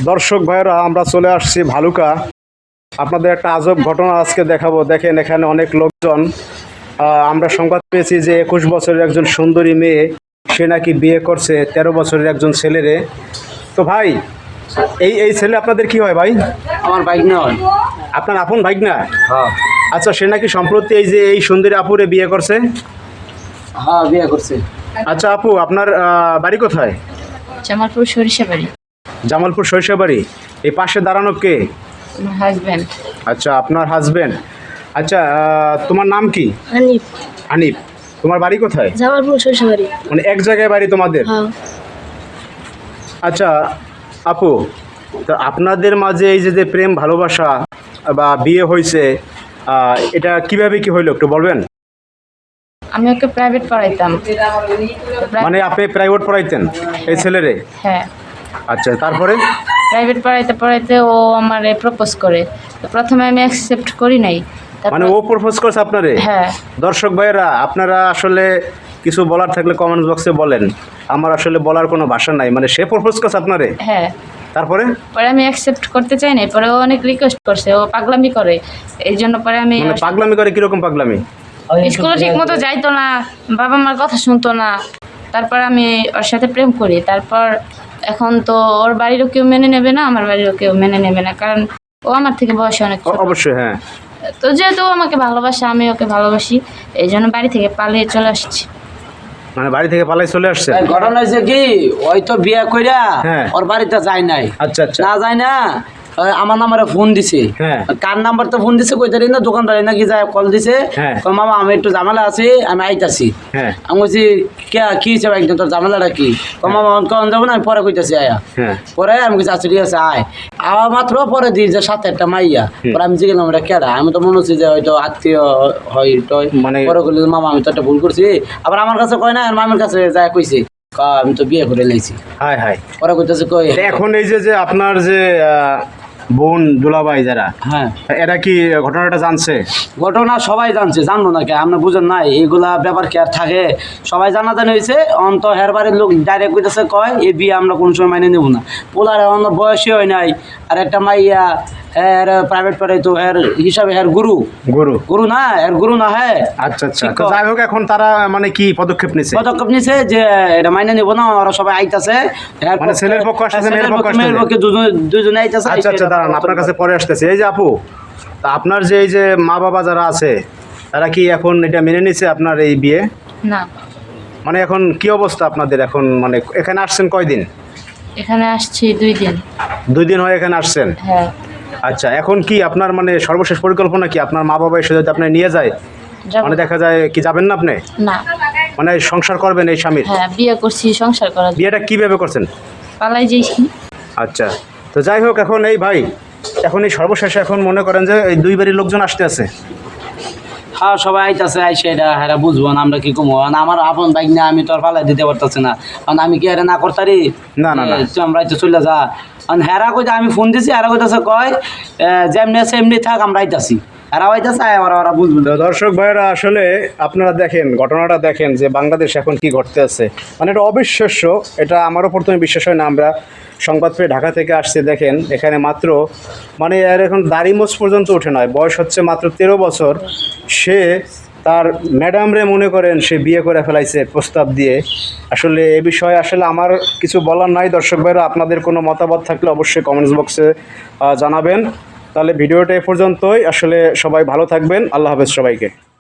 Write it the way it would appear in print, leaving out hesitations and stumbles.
দর্শক ভাইরা আমরা চলে আসছি ভালুকা। আপনাদের একটা আজব ঘটনা আজকে দেখাবো। দেখেন এখানে অনেক লোকজন। আমরা সংবাদ পেয়েছি যে 21 বছরের একজন সুন্দরী মেয়ে সে নাকি বিয়ে করছে 13 বছরের একজন ছেলেরে। তো ভাই এই ছেলে আপনাদের কি হয় ভাই? আমার বাইক না হয়। আপনার আপন ভাইগনা? হ্যাঁ আচ্ছা, সে নাকি সম্প্রতি এই সুন্দরী আপুরে বিয়ে করছে। হ্যাঁ বিয়ে করছে। আচ্ছা আপু, আপনার বাড়ি কোথায়? জামালপুর সরিষাবাড়ি। জামালপুর সরিষাবাড়ি। এই পাশে দাঁড়ানো কে? আমার হাজব্যান্ড। আচ্ছা, আপনার হাজবেন্ড। আচ্ছা, তোমার নাম কি? হানিফ। হানিফ। তোমার বাড়ি কোথায়? জামালপুর সরিষাবাড়ি। মানে এক জায়গায় বাড়ি তোমাদের? হ্যাঁ। আচ্ছা আপু, তো আপনাদের মাঝে এই যে প্রেম ভালোবাসা বা বিয়ে হয়েছে, এটা কিভাবে কি হইলো একটু বলবেন? আমি ওকে প্রাইভেট পড়াইতাম। মানে আপনি প্রাইভেট পড়াইতেন এই ছেলেরে? হ্যাঁ, আচ্ছা, তারপরে? প্রাইভেট পড়াইতে পড়াইতে ও আমারে প্রপোজ করে। তো প্রথমে আমি অ্যাকসেপ্ট করি নাই। মানে ও প্রপোজ করছে আপনারে? হ্যাঁ। দর্শক ভাইয়েরা, আপনারা আসলে কিছু বলার থাকলে কমেন্ট বক্সে বলেন। আমার আসলে বলার কোনো ভাষা নাই। মানে সে প্রপোজ করছে আপনারে? হ্যাঁ। তারপরে? পরে আমি অ্যাকসেপ্ট করতে চাই না। পরে ও অনেক রিকোয়েস্ট করছে, ও পাগলামি করে। এই জন্য পরে আমি মানে পাগলামি করে? কিরকম পাগলামি? স্কুলে ঠিক মতো যাইতো না, বাবা মার কথা শুনতো না। তারপর আমি ওর সাথে প্রেম করি। তারপর এখন তো ওর বাড়িরও কেউ মেনে নেবে না, আমার বাড়িরও কেউ মেনে নেবে না, কারণ ও আমার থেকে বয়সে অনেক ছোট। অবশ্যই, হ্যাঁ। তো যেহেতু আমাকে ভালোবাসে, আমি ওকে ভালোবাসি, এই জন্য বাড়ি থেকে পালিয়ে চলে আসছি। মানে বাড়ি থেকে পালাই চলে আসছে? ঘটনা হয়েছে কি, ওই তো বিয়ে কইরা হ্যাঁ। ওর বাড়িতে যায় নাই। আচ্ছা আচ্ছা। না যায় না, আমার নাম্বারে ফোন দিছে। হ্যাঁ। কার নাম্বার তো ফোন দিছে কইতারি না, দোকানদারি নাকি যায় কল দিছে। হ্যাঁ। মামা আমি একটু ঝামেলা আছি, আমি আইতাছি। হ্যাঁ। আমি বলছি কি হিসেবে একদম তোর ঝামেলাটা কি? মামা কখন যাবো না, আমি পরে কইতাছি আয়া। হ্যাঁ। পরে আমি কিছু আচ্ছা ঠিক আছে আয়। আবার মাত্র পরে দিই যে সাথে একটা মাইয়া। পরে আমি জিজ্ঞেস এটা কেডা? আমি তো মনে হচ্ছে যে হয়তো আত্মীয় হয় টয়। মানে পরে কইলে মামা আমি তো একটা ভুল করছি। আবার আমার কাছে কয় না, আর মামির কাছে যায় কইছে আমি তো বিয়ে করে লাইছি। High high. পরে কইতেছে কই এখন এই যে আপনার যে বোন দুলাভাই যারা, হ্যাঁ এরা কি ঘটনাটা জানছে? ঘটনা সবাই জানছে, জানবো না কে? আপনি বুঝেন নাই এইগুলা ব্যাপার কি আর থাকে? সবাই জানাজানি হয়েছে। অন্ত হের বাড়ির লোক ডাইরেক্ট কইতেছে কয় এই বিয়ে আমরা কোনো সময় মাইনে নেব না। পোলার অন্য বয়সী হয় নাই, আর একটা মাইয়া এর প্রাইভেট পড়াইতো, এর হিসাবে এর গুরু গুরু গুরু না, এর গুরু না। হ্যাঁ। আচ্ছা আচ্ছা। তো যাই হোক, এখন তারা মানে কি পদক্ষেপ নিছে? পদক্ষেপ নিছে যে এটা মাইনে নিব না, ওরা সবাই আইতাছে। মানে ছেলের পক্ষ আসতেছে, মেয়ের পক্ষ মেয়ের পক্ষে দুজনে আইতাছে। আচ্ছা আচ্ছা, দাঁড়ান, আপনার কাছে পরে আসতেছে। এই যে আপু, তা আপনার যে এই যে মা বাবা যারা আছে, তারা কি এখন এটা মেনে নিছে আপনার এই বিয়ে? না। মানে এখন কি অবস্থা আপনাদের? এখন মানে এখানে আসছেন কয়দিন? এখানে আসছি 2 দিন। 2 দিন হয়ে এখানে আসছেন? হ্যাঁ। আচ্ছা, এখন কি আপনার মানে সর্বশেষ পরিকল্পনা কি? আপনার মা বাবা এসে যদি আপনি নিয়ে যায়, যাবো। মানে দেখা যায় কি যাবেন না আপনি? না। মানে সংসার করবেন এই স্বামীর? হ্যাঁ, বিয়ে করছি সংসার করার জন্য। বিয়েটা কিভাবে করছেন? পালাই যাইছি। আচ্ছা, তো যাই হোক, এখন এই ভাই, এখন এই সর্বশেষে এখন মনে করেন যে এই 2 বাড়ির লোকজন আসতে আছে। হ্যাঁ সবাই আইতাছে, আইসে এটা হ্যাঁ বুঝবো না আমরা কি কমো। আমার আপন বাইক না, আমি তো আর পালাই দিতে পারতেছি না। কারণ আমি কি আরে না করতারি? না না না। আমরা তো চলে যা। কারণ হেরা কইতে আমি ফোন দিছি, হেরা কইতাছে কয় যেমনি আছে এমনি থাক, আমরা আইতাছি। হেরা আইতাছে, ওরা বুঝবো। তো দর্শক ভাইরা, আসলে আপনারা দেখেন, ঘটনাটা দেখেন যে বাংলাদেশ এখন কি ঘটতে আছে। মানে এটা অবিশ্বাস্য। এটা আমারও প্রথমে বিশ্বাস হয় না। আমরা সংবাদ পেয়ে ঢাকা থেকে আসছে, দেখেন এখানে মাত্র মানে এর এখন দাড়ি মোচ পর্যন্ত ওঠে নয়, বয়স হচ্ছে মাত্র 13 বছর। সে তার ম্যাডামরে মনে করেন সে বিয়ে করে ফেলাইছে প্রস্তাব দিয়ে। আসলে এ বিষয়ে আসলে আমার কিছু বলার নাই। দর্শক ভাইরা, আপনাদের কোনো মতামত থাকলে অবশ্যই কমেন্টস বক্সে জানাবেন। তাহলে ভিডিওটা এ পর্যন্তই। আসলে সবাই ভালো থাকবেন। আল্লাহ হাফেজ সবাইকে।